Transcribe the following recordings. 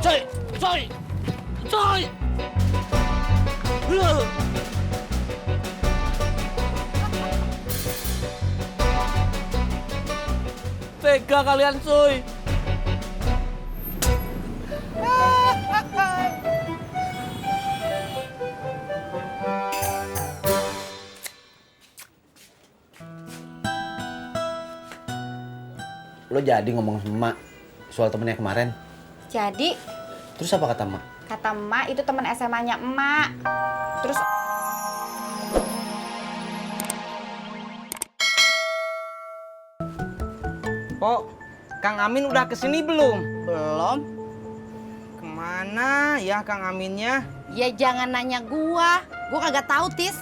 Coy! Coy! Coy! Tega kalian, cuy. Lo jadi ngomong sama Mak soal temennya kemarin? Jadi, Terus apa kata Mak? kata emak itu teman SMA-nya emak. Terus Pok, Kang Amin udah kesini belum? belum. Kemana ya Kang Aminnya? Ya jangan nanya gua kagak tahu, Tis.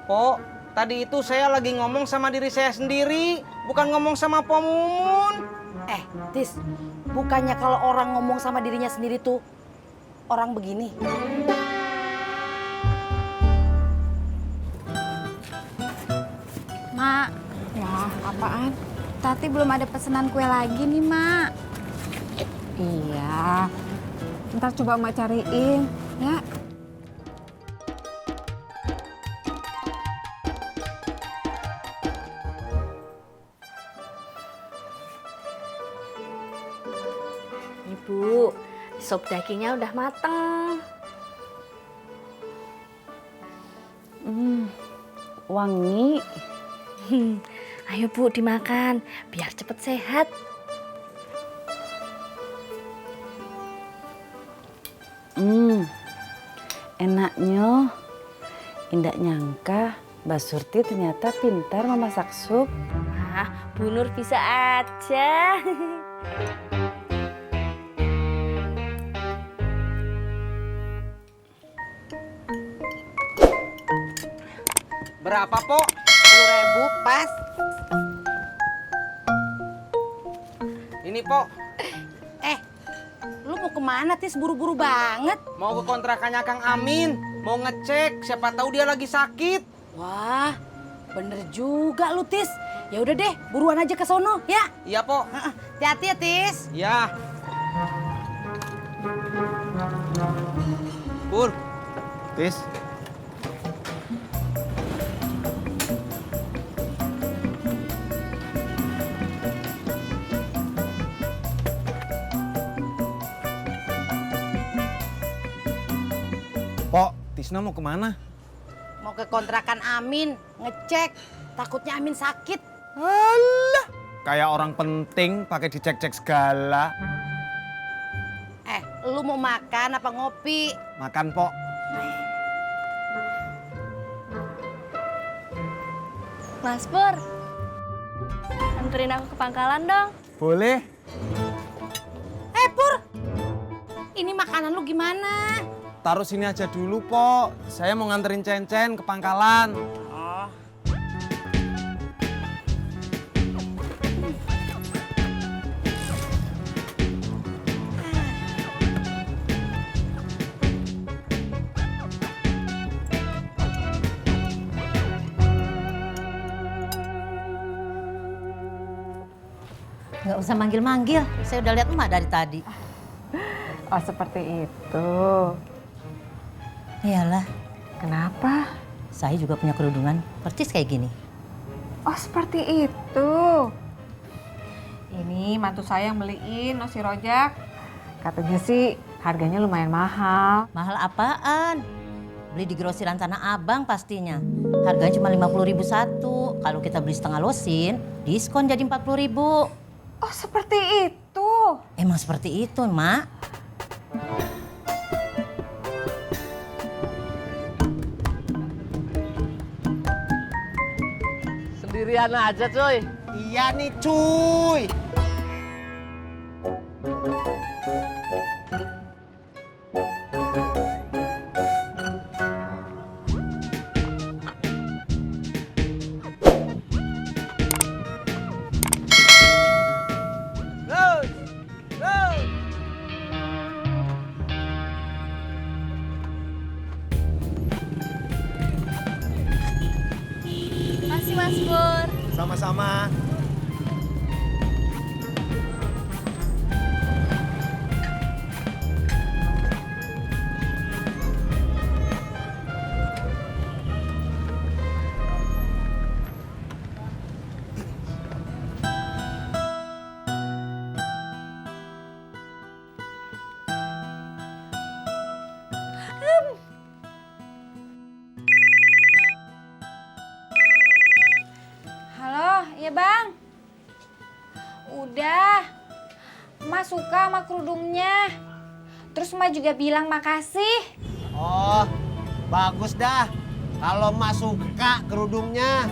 Pok, tadi itu saya lagi ngomong sama diri saya sendiri, bukan ngomong sama Pok Mumun. Tis, bukannya kalau orang ngomong sama dirinya sendiri tuh orang begini. Mak, wah apaan? Tati belum ada pesanan kue lagi nih, Mak. Iya, ntar coba Mak cariin, ya. Ibu, sop dagingnya udah mateng. Wangi. Ayo Bu, dimakan biar cepet sehat. Enaknya. Indak nyangka Mbak Surti ternyata pintar memasak sup. Ah, Bu Nur bisa aja. Berapa, Pok? 10.000 pas. Ini, Pok, Lu mau kemana, Tis? Buru-buru banget. mau ke kontrakannya Kang Amin, mau ngecek, siapa tahu dia lagi sakit. Wah, bener juga lu, Tis. Ya udah deh, buruan aja ke sono, ya. Iya, Pok. Hati-hati ya, Tis. Ya. Pur. Tis, Pok, Tisna mau kemana? Mau ke kontrakan Amin, ngecek. Takutnya Amin sakit. Alah, kayak orang penting pakai dicek-cek segala. Lu mau makan apa ngopi? Makan, Pok. Mas Pur, anterin aku ke pangkalan dong. Boleh? Pur, ini makanan lu gimana? Taruh sini aja dulu, Pok. Saya mau nganterin Cen-Cen ke pangkalan. Nggak usah manggil-manggil, saya udah lihat emak dari tadi. Oh, seperti itu. Iyalah, Kenapa? saya juga punya kerudungan percis kayak gini. Oh, seperti itu. Ini mantu saya yang beliin nasi rojak. Katanya sih harganya lumayan mahal. Mahal apaan? Beli di grosiran Tanah Abang pastinya. Harganya cuma 50.000 satu. Kalau kita beli setengah losin, diskon jadi 40.000. Oh, seperti itu. Emang seperti itu, Mak. Sendirian aja, coy. Iya nih, cuy. Makasih Mas Pur. Sama-sama. Iya bang. Udah. Emak suka sama kerudungnya. Terus emak juga bilang makasih. Oh, bagus dah. Kalau Mak suka kerudungnya.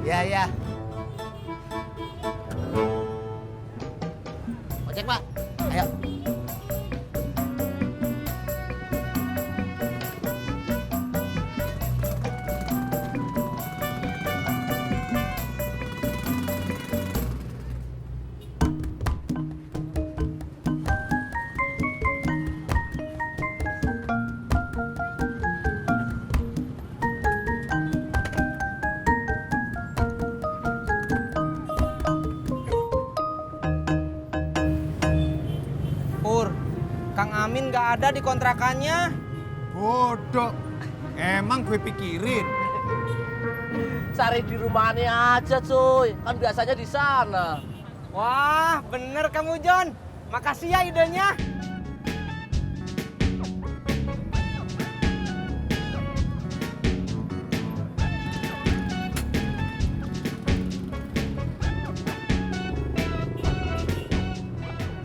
Ya, ya. Ojek, Pak. Ayo. Pur, Kang Amin gak ada di kontrakannya. Bodoh. Emang gue pikirin. Cari di rumahnya aja, cuy. Kan biasanya di sana. Wah, bener kamu, John. Makasih ya idenya.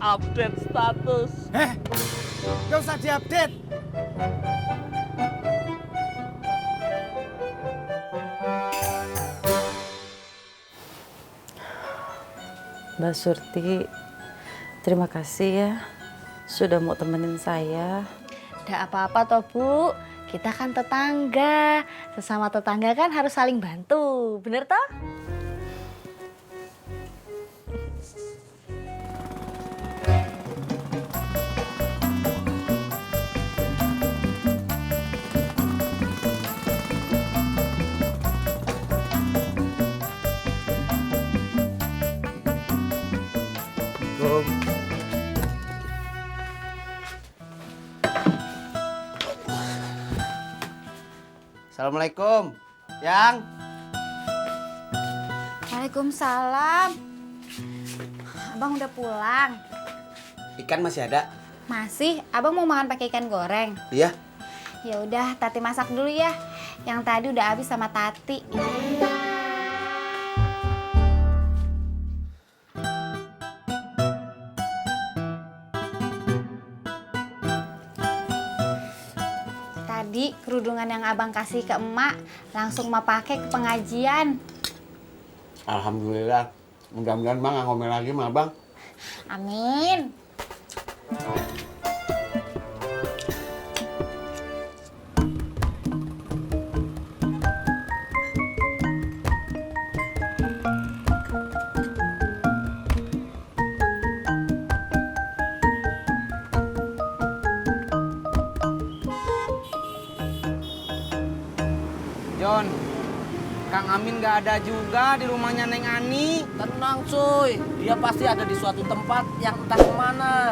Update status. Gak usah diupdate. Mbak Surti, terima kasih ya sudah mau temenin saya. Tidak apa-apa toh Bu, kita kan tetangga. Sesama tetangga kan harus saling bantu, bener toh? Assalamualaikum. Yang. Waalaikumsalam. Abang udah pulang? Ikan masih ada? Masih? Abang mau makan pakai ikan goreng? Iya. Ya udah, Tati masak dulu ya. Yang tadi udah habis sama Tati. Tadi kerudungan yang abang kasih ke emak langsung emak pakai ke pengajian. Alhamdulillah. Mudah-mudahan Mak nggak ngomel lagi sama Abang. Amin. John, Kang Amin gak ada juga di rumahnya Neng Ani. Tenang, cuy. Dia pasti ada di suatu tempat yang entah kemana.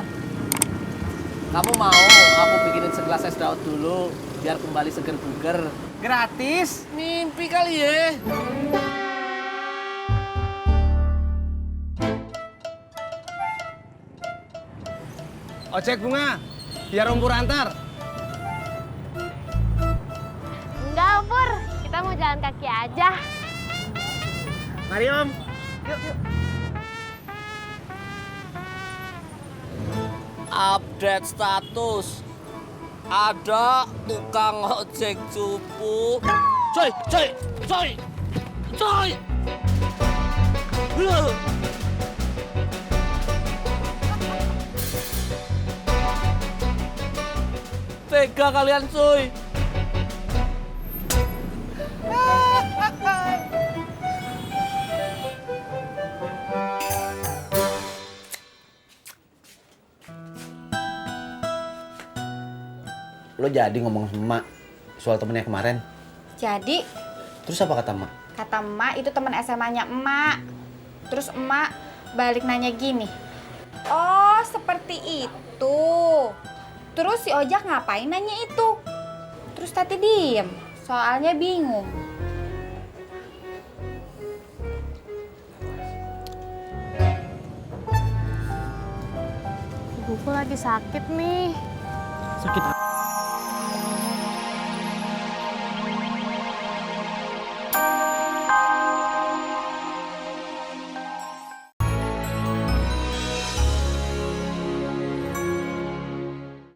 Kamu mau aku bikinin segelas es dawet dulu biar kembali seger buger? Gratis? Mimpi kali ya. Ojek bunga, biar Om Pur antar. Enggak Pur, kita mau jalan kaki aja. Mari Om. Update status. Ada tukang ojek cupu. Coy. Tega kalian, cuy. Lo jadi ngomong sama Mak soal temennya kemarin? Jadi, Terus apa kata Mak? kata emak itu teman SMA-nya emak. Terus emak balik nanya gini. Oh, seperti itu. Terus si Ojak ngapain nanya itu? Terus Tati diem, soalnya bingung. Ibuku lagi sakit nih. Sakit apa?